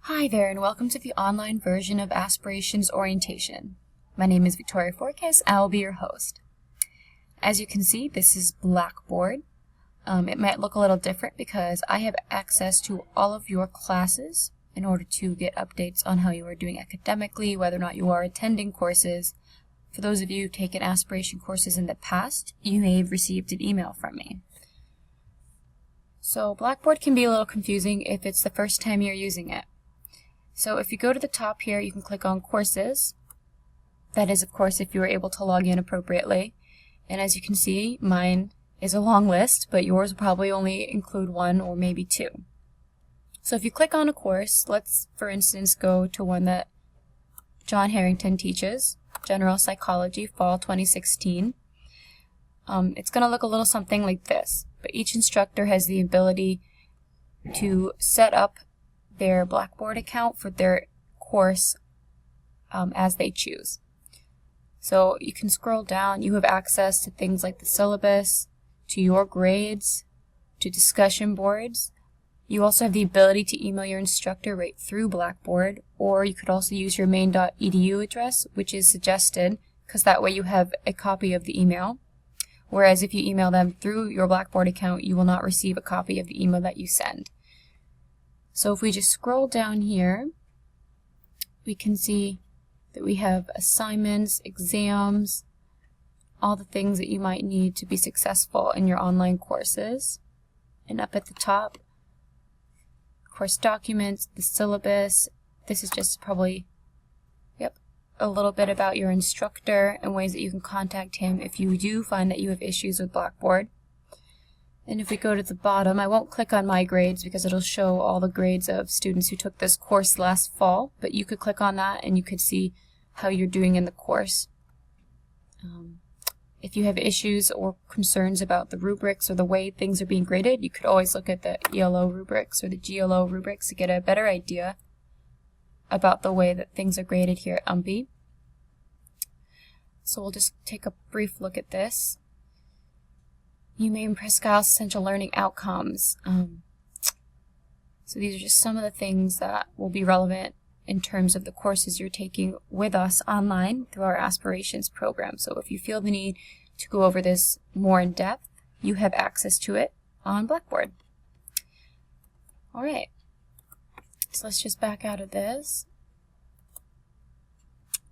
Hi there, and welcome to the online version of Aspirations Orientation. My name is Victoria Forkes, and I will be your host. As you can see, this is Blackboard. It might look a little different because I have access to all of your classes in order to get updates on how you are doing academically, whether or not you are attending courses. For those of you who've taken aspiration courses in the past, you may have received an email from me. So Blackboard can be a little confusing if it's the first time you're using it. So if you go to the top here, you can click on Courses. That is, of course, if you were able to log in appropriately. And as you can see, mine is a long list, but yours will probably only include one or maybe two. So if you click on a course, let's, for instance, go to one that John Harrington teaches, General Psychology, Fall 2016. It's going to look a little something like this, but each instructor has the ability to set up their Blackboard account for their course as they choose. So you can scroll down. You have access to things like the syllabus, to your grades, to discussion boards. You also have the ability to email your instructor right through Blackboard, or you could also use your main.edu address, which is suggested because that way you have a copy of the email. Whereas if you email them through your Blackboard account, you will not receive a copy of the email that you send. So if we just scroll down here, we can see that we have assignments, exams, all the things that you might need to be successful in your online courses. And up at the top, course documents, the syllabus. This is just probably, a little bit about your instructor and ways that you can contact him if you do find that you have issues with Blackboard. And if we go to the bottom, I won't click on my grades because it'll show all the grades of students who took this course last fall, but you could click on that and you could see how you're doing in the course. If you have issues or concerns about the rubrics or the way things are being graded, you could always look at the ELO rubrics or the GLO rubrics to get a better idea about the way that things are graded here at UMPI. So we'll just take a brief look at this. UMaine Presque-Isle's Essential Learning Outcomes. So these are just some of the things that will be relevant in terms of the courses you're taking with us online through our Aspirations program. So if you feel the need to go over this more in depth, you have access to it on Blackboard. All right, so let's just back out of this.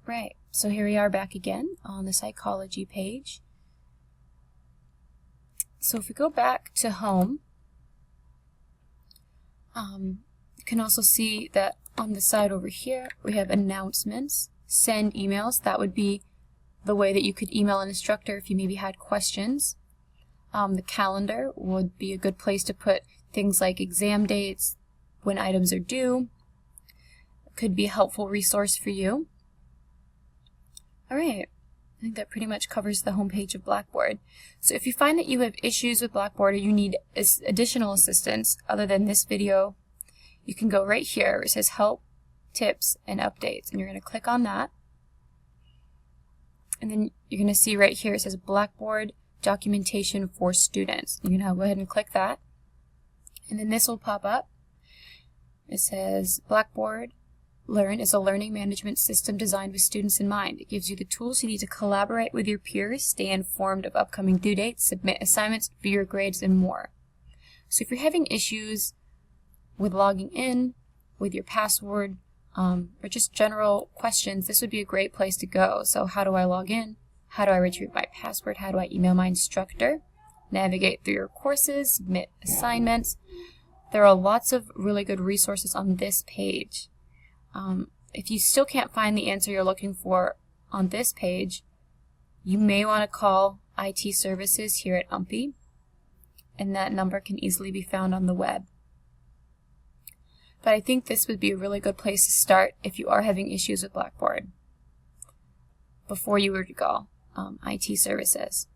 Right, so here we are back again on the psychology page. So if we go back to home, you can also see that on the side over here we have announcements, send emails. That would be the way that you could email an instructor if you maybe had questions. The calendar would be a good place to put things like exam dates, when items are due. It could be a helpful resource for you. All right. I think that pretty much covers the home page of Blackboard. So if you find that you have issues with Blackboard or you need additional assistance other than this video, you can go right here where it says Help, Tips, and Updates. And you're going to click on that. And then you're going to see right here it says Blackboard Documentation for Students. You can go ahead and click that. And then this will pop up. It says Blackboard Learn is a learning management system designed with students in mind. It gives you the tools you need to collaborate with your peers, stay informed of upcoming due dates, submit assignments, view your grades, and more. So if you're having issues with logging in, with your password, or just general questions, this would be a great place to go. So how do I log in? How do I retrieve my password? How do I email my instructor? Navigate through your courses, submit assignments. There are lots of really good resources on this page. If you still can't find the answer you're looking for on this page, you may want to call IT services here at UMPI, and that number can easily be found on the web. But I think this would be a really good place to start if you are having issues with Blackboard before you were to call IT services.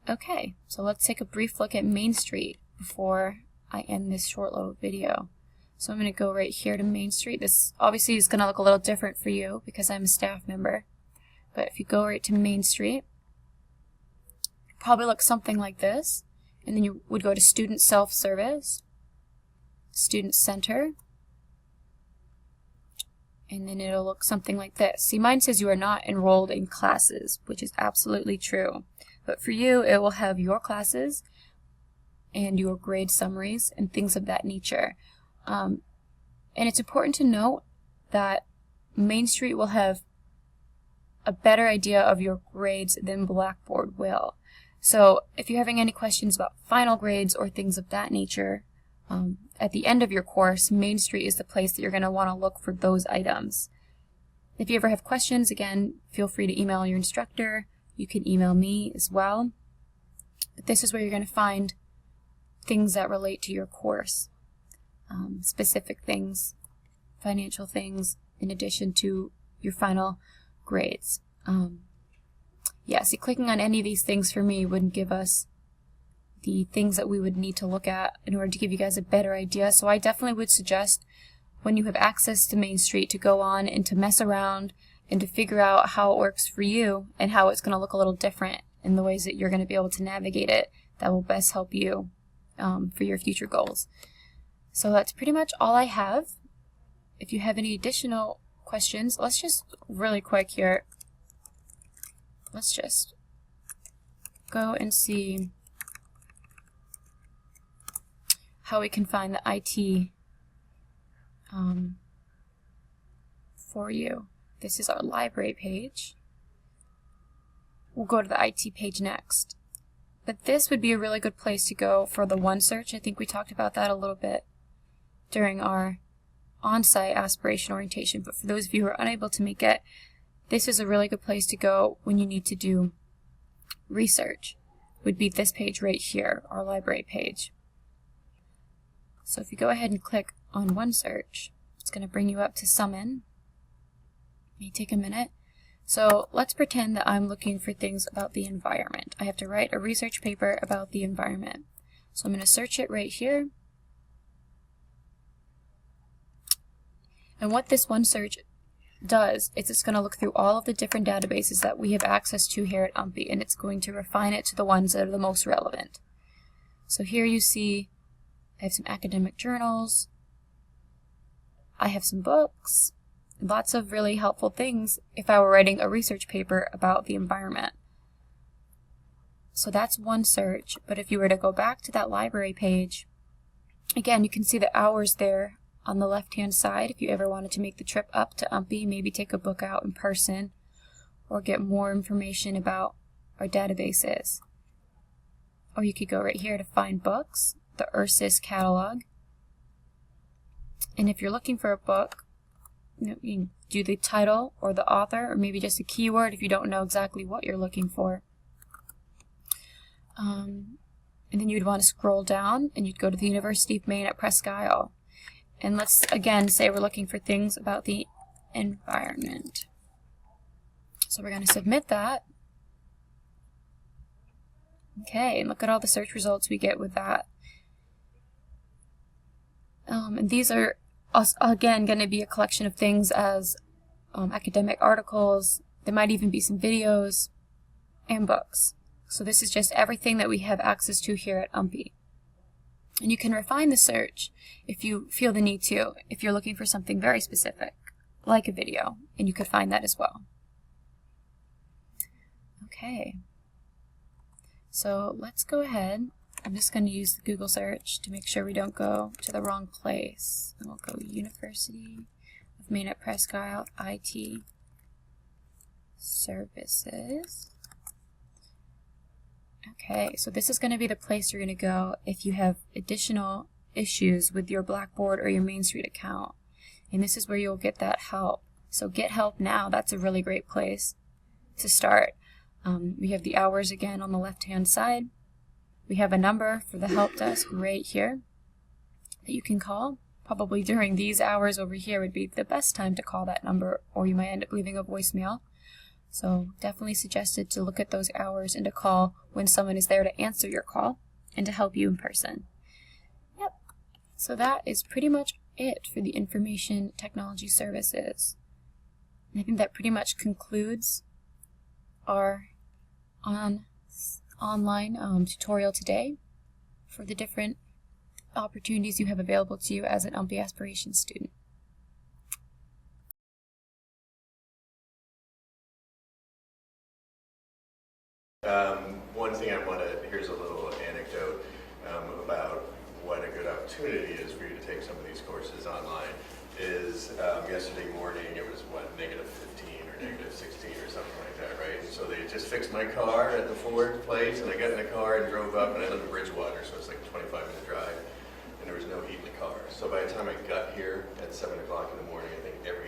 Okay, so let's take a brief look at Main Street before I end this short little video. So I'm going to go right here to Main Street. This obviously is going to look a little different for you because I'm a staff member. But if you go right to Main Street, it probably looks something like this. And then you would go to Student Self-Service, Student Center, and then it'll look something like this. See, mine says you are not enrolled in classes, which is absolutely true. But for you, it will have your classes and your grade summaries and things of that nature. And it's important to note that Main Street will have a better idea of your grades than Blackboard will. So if you're having any questions about final grades or things of that nature, at the end of your course, Main Street is the place that you're going to want to look for those items. If you ever have questions, again, feel free to email your instructor. You can email me as well. But this is where you're going to find things that relate to your course, specific things, financial things, in addition to your final grades. Yeah, see, clicking on any of these things for me wouldn't give us the things that we would need to look at in order to give you guys a better idea. So I definitely would suggest, when you have access to Main Street, to go on and to mess around and to figure out how it works for you and how it's going to look a little different in the ways that you're going to be able to navigate it that will best help you for your future goals. So that's pretty much all I have. If you have any additional questions, let's just really quick here, let's just go and see how we can find the IT for you. This is our library page. We'll go to the IT page next. But this would be a really good place to go for the OneSearch. I think we talked about that a little bit during our on-site aspiration orientation, but for those of you who are unable to make it, this is a really good place to go when you need to do research. Would be this page right here, our library page. So if you go ahead and click on OneSearch, it's going to bring you up to Summon. It may take a minute. So let's pretend that I'm looking for things about the environment. I have to write a research paper about the environment. So I'm going to search it right here. And what this OneSearch does is it's going to look through all of the different databases that we have access to here at UMPI, and it's going to refine it to the ones that are the most relevant. So here you see I have some academic journals, I have some books, lots of really helpful things if I were writing a research paper about the environment. So that's OneSearch, but if you were to go back to that library page, again, you can see the hours there on the left-hand side if you ever wanted to make the trip up to UMPI, maybe take a book out in person or get more information about our databases. Or you could go right here to find books, the URSIS catalog. And if you're looking for a book, you can do the title or the author, or maybe just a keyword if you don't know exactly what you're looking for. And then you'd want to scroll down and you'd go to the University of Maine at Presque Isle. And let's again say we're looking for things about the environment. So we're going to submit that. Okay, and look at all the search results we get with that. And these are, again, going to be a collection of things as academic articles. There might even be some videos and books. So this is just everything that we have access to here at UMPI. And you can refine the search if you feel the need to, if you're looking for something very specific, like a video, and you could find that as well. Okay. So let's go ahead. I'm just going to use the Google search to make sure we don't go to the wrong place. And we'll go University of Maine at Presque Isle IT Services. Okay, so this is going to be the place you're going to go if you have additional issues with your Blackboard or your Main Street account. And this is where you'll get that help. So get help now. That's a really great place to start. We have the hours again on the left-hand side. We have a number for the help desk right here that you can call. Probably during these hours over here would be the best time to call that number, or you might end up leaving a voicemail. So definitely suggested to look at those hours and to call when someone is there to answer your call and to help you in person. Yep. So that is pretty much it for the information technology services. And I think that pretty much concludes our online tutorial today for the different opportunities you have available to you as an UMPI Aspiration student. One thing here's a little anecdote about what a good opportunity is for you to take some of these courses online. Is yesterday morning, it was what, -15 or -16 or something like that, right? So they just fixed my car at the Ford place, and I got in the car and drove up, and I live in Bridgewater, so it's like a 25-minute drive, and there was no heat in the car. So by the time I got here at 7 o'clock in the morning, I think every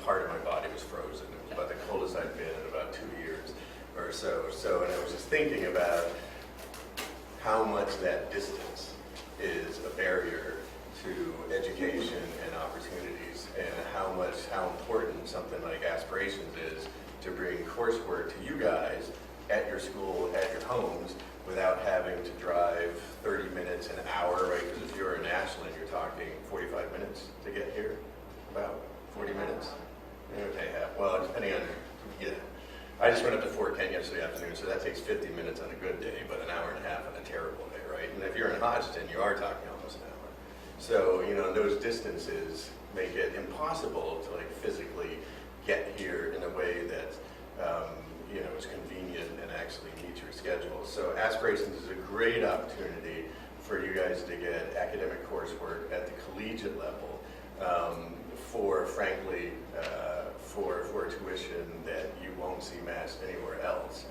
part of my body was frozen. It was about the coldest I'd been in about 2 years or so. And I was just thinking about how much that distance is a barrier to education and opportunities, and how important something like Aspirations is to bring coursework to you guys at your school, at your homes, without having to drive 30 minutes, an hour, right? Because if you're in Ashland, you're talking 45 minutes to get here, about 40 minutes. Okay, well, depending on, yeah. I just went up to Fort Kent yesterday afternoon, so that takes 50 minutes on a good day, but an hour and a half on a terrible day, right? And if you're in Hodgson, you are talking almost an hour. So, those distances make it impossible to physically get here in a way that, is convenient and actually meets your schedule. So Aspirations is a great opportunity for you guys to get academic coursework at the collegiate level, for frankly, for tuition that you won't see matched anywhere else.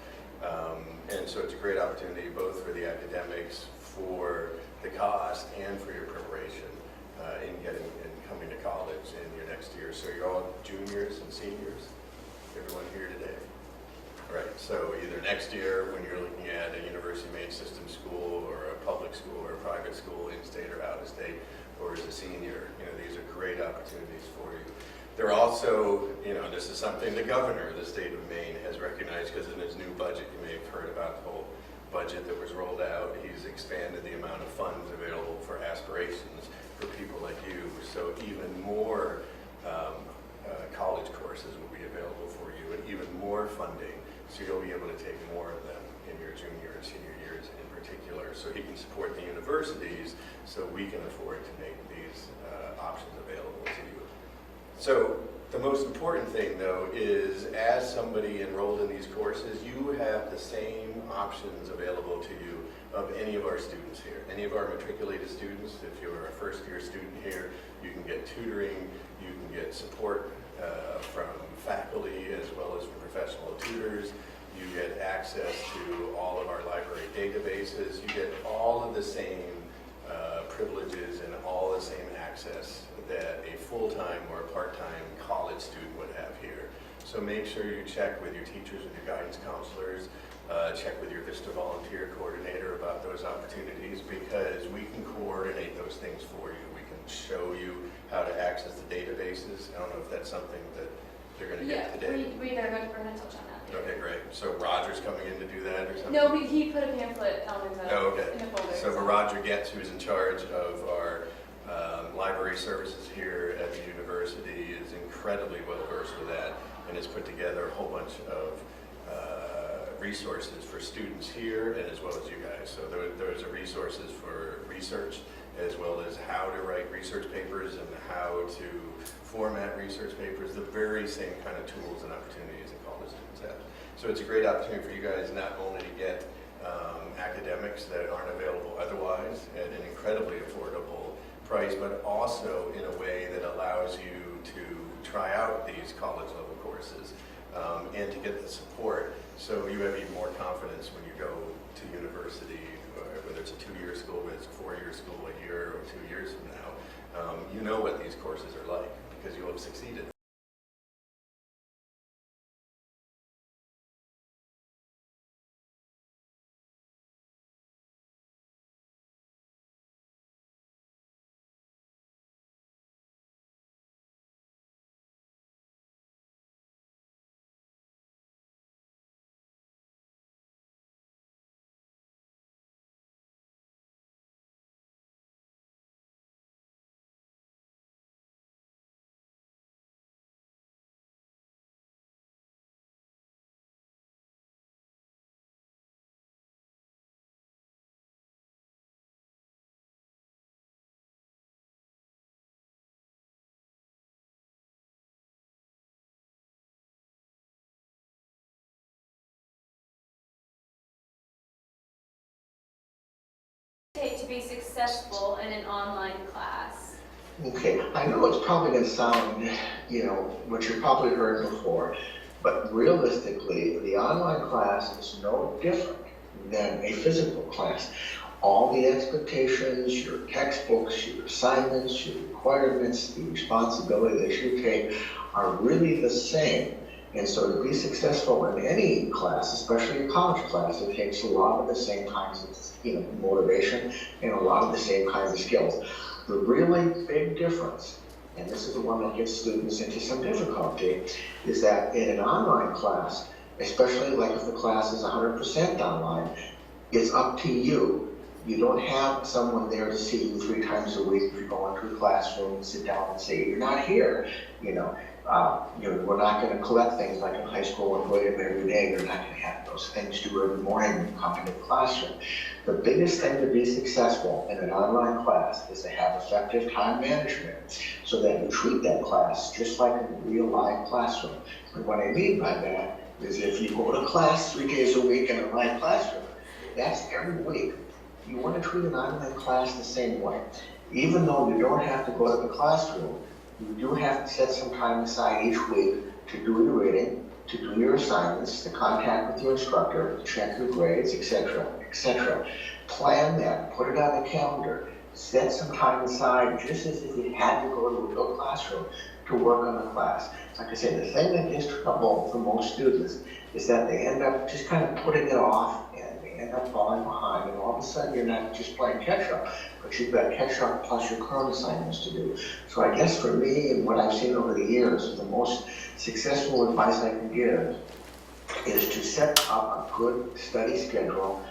And so it's a great opportunity both for the academics, for the cost, and for your preparation in coming to college in your next year. So you're all juniors and seniors, everyone here today. Right, so either next year when you're looking at a university-made system school or a public school or a private school, in-state or out-of-state, or as a senior, these are great opportunities for you. They're also, this is something the governor of the state of Maine has recognized, because in his new budget, you may have heard about the whole budget that was rolled out. He's expanded the amount of funds available for Aspirations for people like you, so even more college courses will be available for you, and even more funding, so you'll be able to take more of them in your junior and senior years in particular. So he can support the universities, so we can afford to make these options available to you. So the most important thing, though, is as somebody enrolled in these courses, you have the same options available to you of any of our students here. Any of our matriculated students, if you're a first-year student here, you can get tutoring, you can get support from faculty as well as from professional tutors. You get access to all of our library databases. You get all of the same privileges and all the same access that a full-time or a part-time college student would have here. So make sure you check with your teachers and your guidance counselors, check with your VISTA volunteer coordinator about those opportunities, because we can coordinate those things for you. We can show you how to access the databases. I don't know if that's something that they're going to get today. We're going to touch on that. Okay, great. So Roger's coming in to do that or something? No, he put a pamphlet in the folder. So Roger Getz, who's in charge of our library services here at the university, is incredibly well versed with that and has put together a whole bunch of resources for students here and as well as you guys. So those are resources for research, as well as how to write research papers and how to format research papers, the very same kind of tools and opportunities that college students have. So it's a great opportunity for you guys not only to get academics that aren't available otherwise at an incredibly affordable price, but also in a way that allows you to try out these college level courses and to get the support, so you have even more confidence when you go to university, whether it's a 2-year school, whether it's a 4-year school, a year or 2 years from now. You know what these courses are like because you'll have succeeded. Take to be successful in an online class? Okay, I know it's probably going to sound, what you've probably heard before, but realistically, the online class is no different than a physical class. All the expectations, your textbooks, your assignments, your requirements, the responsibility that you take are really the same. And so to be successful in any class, especially a college class, it takes a lot of the same kinds of motivation and a lot of the same kinds of skills. The really big difference, and this is the one that gets students into some difficulty, is that in an online class, especially like if the class is 100% online, it's up to you. You don't have someone there to see you 3 times a week if you go into a classroom and sit down and say, you're not here. We're not going to collect things like in high school and grade them every day. You're not going to have those things due every morning when you come into the classroom. The biggest thing to be successful in an online class is to have effective time management so that you treat that class just like a real live classroom. And what I mean by that is if you go to class 3 days a week in a live classroom, that's every week. You want to treat an online class the same way. Even though you don't have to go to the classroom, you do have to set some time aside each week to do your reading, to do your assignments, to contact with your instructor, to check your grades, etc., etc. Plan that, put it on a calendar, set some time aside just as if you had to go to a real classroom to work on the class. Like I said, the thing that gets trouble for most students is that they end up just kind of putting it off and they end up falling behind, and all of a sudden you're not just playing catch up, but you've got catch up plus your current assignments to do. So I guess for me and what I've seen over the years, the most successful advice I can give is to set up a good study schedule.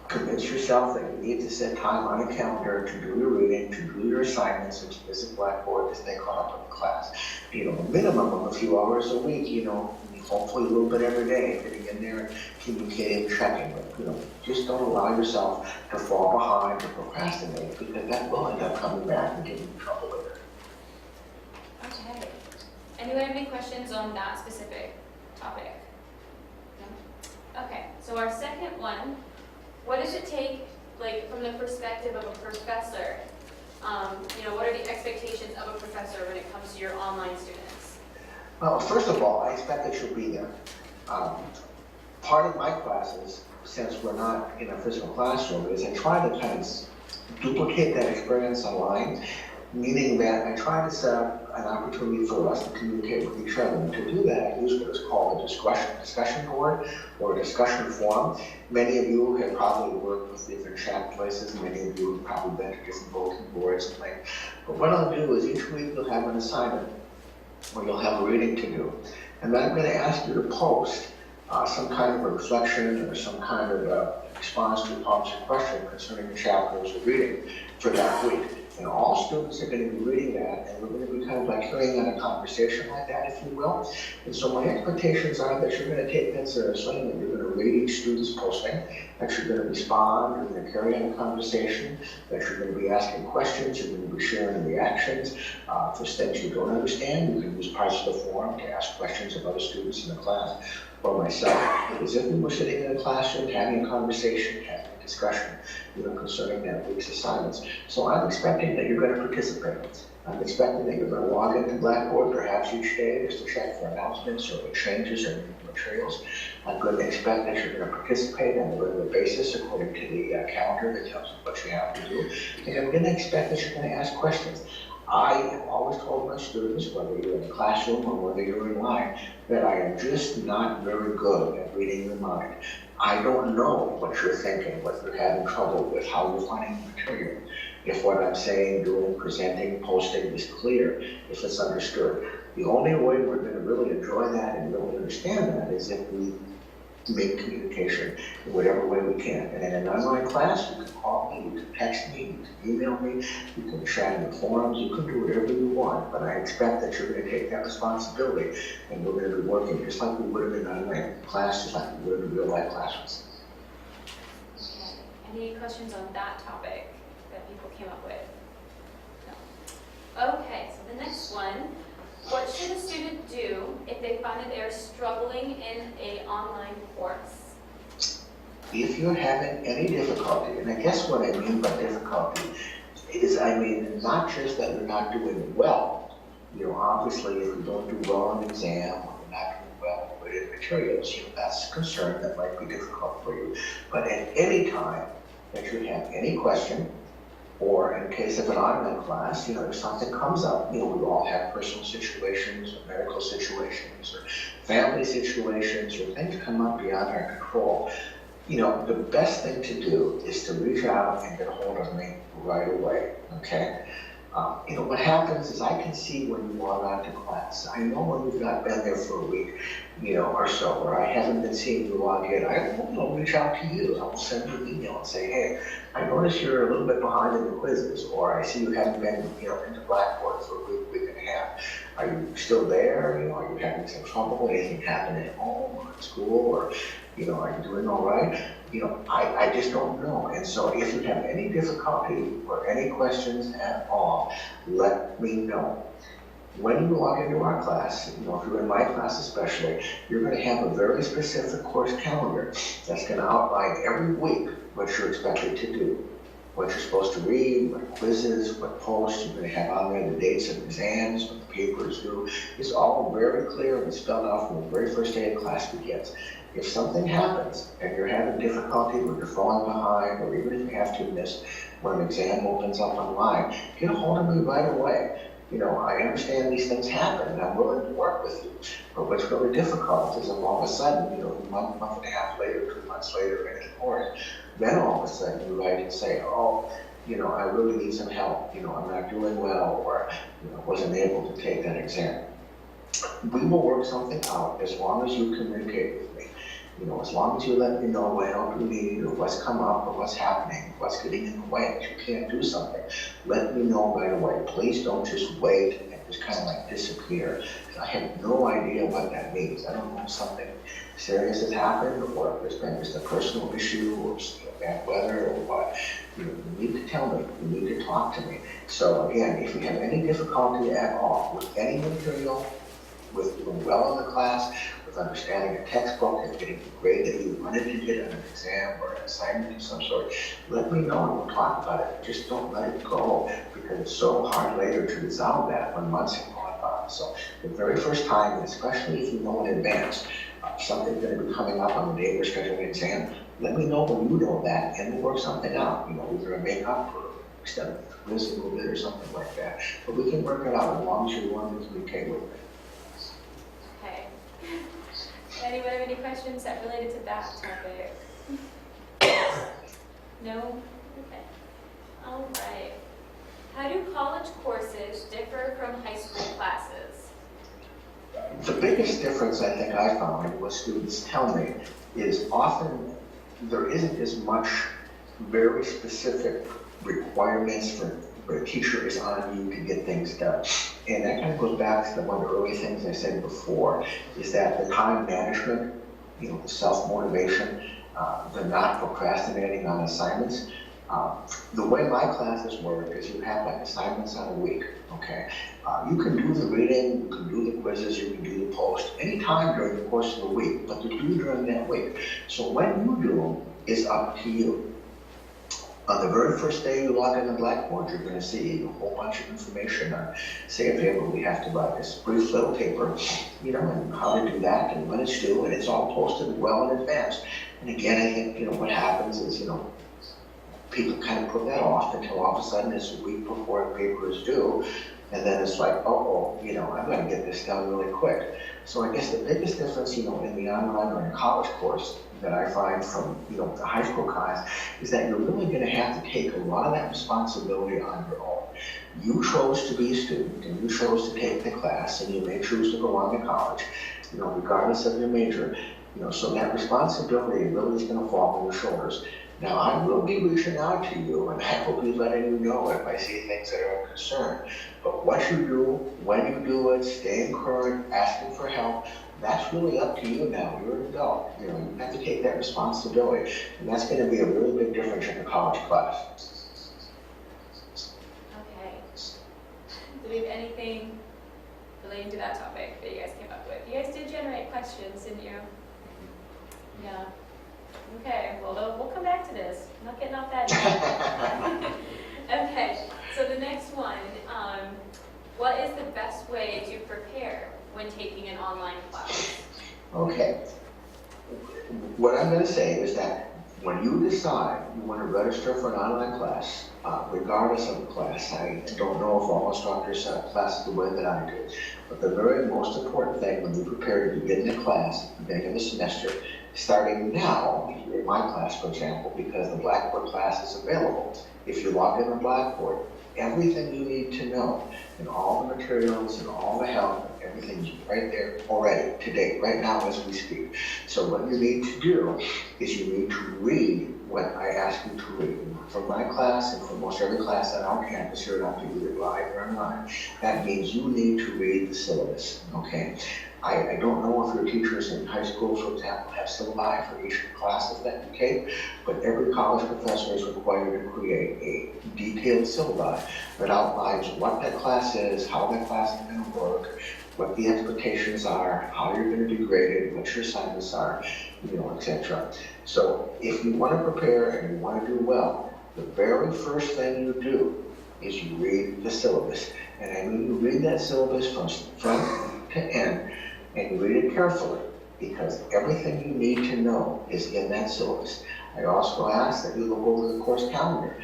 Convince yourself that you need to set time on a calendar to do your reading, to do your assignments, and to visit Blackboard to stay caught up with the class. A minimum of a few hours a week, hopefully a little bit every day, getting in there and communicating, checking. But, just don't allow yourself to fall behind or procrastinate, because that will end up coming back and getting you in trouble later. Okay. Anyone have any questions on that specific topic? No? Okay, so our second one, what does it take, from the perspective of a professor? What are the expectations of a professor when it comes to your online students? Well, first of all, I expect that you'll be there. Part of my classes, since we're not in a physical classroom, is I try to kind of duplicate that experience online, meaning that I try to set up an opportunity for us to communicate with each other. And to do that, I use what is called a discussion board or a discussion forum. Many of you have probably worked with different chat places. Many of you have probably been to different bulletin boards and things. But what I'll do is each week you'll have an assignment or you'll have a reading to do. And then I'm going to ask you to post some kind of a reflection or some kind of a response to a policy question concerning the chapters of reading for that week. And all students are going to be reading that, and we're going to be kind of like carrying on a conversation like that, if you will. And so my expectations are that you're going to take that seriously, and that you're going to read each student's posting, that you're going to respond, you're going to carry on a conversation, that you're going to be asking questions, you're going to be sharing reactions. For things you don't understand, you can use parts of the forum to ask questions of other students in the class or myself. As if we were sitting in a classroom, having a conversation, having a discussion, concerning that week's assignments. So I'm expecting that you're going to participate. I'm expecting that you're going to log into Blackboard perhaps each day just to check for announcements or changes or materials. I'm going to expect that you're going to participate on a regular basis according to the calendar that tells you what you have to do. And I'm going to expect that you're going to ask questions. I have always told my students, whether you're in the classroom or whether you're in line, that I am just not very good at reading your mind. I don't know what you're thinking, what you're having trouble with, how you're finding the material. If what I'm saying, doing, presenting, posting is clear, if it's understood. The only way we're going to really enjoy that and really understand that is if we make communication in whatever way we can. And in an online class, you can call me, you can text me, you can email me, you can chat in the forums, you can do whatever you want. But I expect that you're going to take that responsibility, and we're going to be working just like we would have in an online class, just like we would have in real life classrooms. Okay. Any questions on that topic that people came up with? No. Okay, so the next one. What should a student do if they find that they are struggling in an online course? if you're having any difficulty, and I guess what I mean by difficulty is, I mean, not just that you're not doing well. You know, obviously, if you don't do well on an exam, or you're not doing well with written materials, you know, that's a concern that might be difficult for you. But at any time that you have any question, or in case of an online class, you know, if something comes up, you know, we all have personal situations, or medical situations, or family situations, or things come up beyond our control. You know, the best thing to do is to reach out and get a hold of me right away, okay? You know, what happens is I can see when you log on to class. I know when you've not been there for a week, you know, or so, or I haven't been seeing you log in. I will reach out to you. I will send you an email and say, hey, I notice you're a little bit behind in the quizzes, or I see you haven't been, you know, into Blackboard for a week and a half. Are you still there? You know, are you having some trouble? Anything happening at home or at school? Or, you know, are you doing all right? You know, I just don't know. And so if you have any difficulty or any questions at all, let me know. When you log into our class, you know, if you're in my class especially, you're going to have a very specific course calendar that's going to outline every week what you're expected to do, what you're supposed to read, what quizzes, what posts. You're going to have on there the dates of exams, what the papers do. It's all very clear and spelled out from the very first day of class begins. If something happens and you're having difficulty or you're falling behind, or even if you have to miss when an exam opens up online, get a hold of me right away. You know, I understand these things happen and I'm willing to work with you. But what's really difficult is if all of a sudden, you know, a month and a half later, 2 months later in the course, then all of a sudden you write and say, oh, you know, I really need some help. You know, I'm not doing well, or, you know, wasn't able to take that exam. We will work something out as long as you communicate with me. You know, as long as you let me know what help you need, or what's come up, or what's happening, what's getting in the way, if you can't do something, let me know right away. Please don't just wait and just kind of like disappear. I have no idea what that means. I don't know if something serious has happened, or if there's been just a personal issue, or bad weather, or what. You know, you need to tell me. You need to talk to me. So again, if you have any difficulty at all with any material, with doing well in the class, with understanding a textbook and getting the grade that you wanted to get on an exam or an assignment of some sort, let me know and we'll talk about it. Just don't let it go, because it's so hard later to resolve that when months have gone by. So the very first time, especially if you know in advance, something's going to be coming up on the day we're scheduling an exam, let me know when you know that, and we'll work something out. You know, either a make-up or extend the quiz a little bit or something like that. But we can work it out as long as you're willing to communicate with me. Okay. Anyone have any questions that related to that topic? No? Okay. All right. How do college courses differ from high school classes? The biggest difference I think I found, and what students tell me, is often there isn't as much very specific requirements for where a teacher is on you to get things done. And that kind of goes back to one of the early things I said before, is that the time management, you know, the self-motivation, the not procrastinating on assignments. The way my classes work is you have like assignments on a week, okay? You can do the reading, you can do the quizzes, you can do the post anytime during the course of the week, but they're due during that week. So when you do them is up to you. On the very first day you log into Blackboard, you're going to see a whole bunch of information on, say, a paper. We have to write this brief little paper, you know, and how to do that and when it's due, and it's all posted well in advance. And again, I think, you know, what happens is, you know, people kind of put that off until all of a sudden it's a week before the paper is due, and then it's like, oh, you know, I'm going to get this done really quick. So I guess the biggest difference, you know, in the online or in a college course that I find from, you know, the high school class is that you're really going to have to take a lot of that responsibility on your own. You chose to be a student, and you chose to take the class, and you may choose to go on to college, you know, regardless of your major. You know, so that responsibility really is going to fall on your shoulders. Now, I will be reaching out to you, and I will be letting you know if I see things that are of concern. But what you do, when you do it, staying current, asking for help, that's really up to you now. You're an adult. You know, you have to take that responsibility. And that's going to be a really big difference in the college class. Okay. Do we have anything relating to that topic that you guys came up with? You guys did generate questions, didn't you? Yeah. Okay, well, we'll come back to this. I'm not getting off that yet. Okay, so the next one, what is the best way to prepare when taking an online class? Okay. What I'm going to say is that when you decide you want to register for an online class, regardless of the class, I don't know if all instructors set up classes the way that I do, but the very most important thing when you prepare to begin the class at the beginning of the semester, starting now, in my class, for example, because the Blackboard class is available. If you log in on Blackboard, everything you need to know, and all the materials and all the help, everything's right there already, today, right now as we speak. So what you need to do is you need to read what I ask you to read. For my class and for most every class on our campus here at either live or online, that means you need to read the syllabus, okay? I don't know if your teachers in high school, for example, have syllabi for each class of that, okay? But every college professor is required to create a detailed syllabi that outlines what that class is, how that class is going to work, what the expectations are, how you're going to be graded, what your assignments are, etc. So if you want to prepare and you want to do well, the very first thing you do is you read the syllabus. And I mean you read that syllabus from front to end, and you read it carefully, because everything you need to know is in that syllabus. I also ask that you look over the course calendar.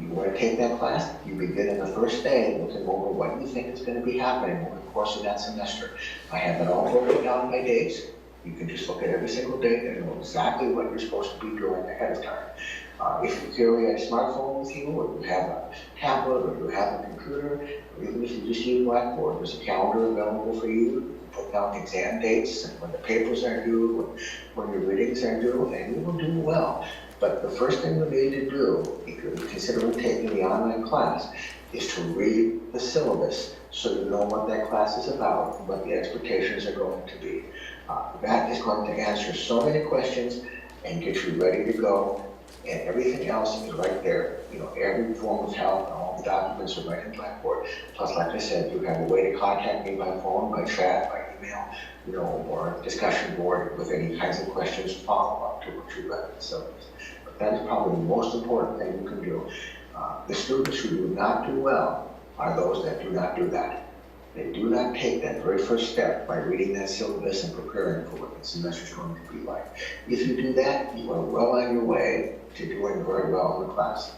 You want to take that class, you begin on the first day looking over what you think is going to be happening over the course of that semester. I have it all broken down by dates. You can just look at every single date and know exactly what you're supposed to be doing ahead of time. If you carry a smartphone with you, or you have a tablet, or you have a computer, or even if you just use Blackboard, there's a calendar available for you. You can put down exam dates and when the papers are due, when your readings are due, and you will do well. But the first thing you need to do, if you're considering taking the online class, is to read the syllabus so you know what that class is about and what the expectations are going to be. That is going to answer so many questions and get you ready to go. And everything else is right there. Every form of help and all the documents are right in Blackboard. Plus, like I said, you have a way to contact me by phone, by chat, by email, or discussion board with any kinds of questions, follow up to what you read. So that is probably the most important thing you can do. The students who do not do well are those that do not do that. They do not take that very first step by reading that syllabus and preparing for what the semester is going to be like. If you do that, you are well on your way to doing very well in the class.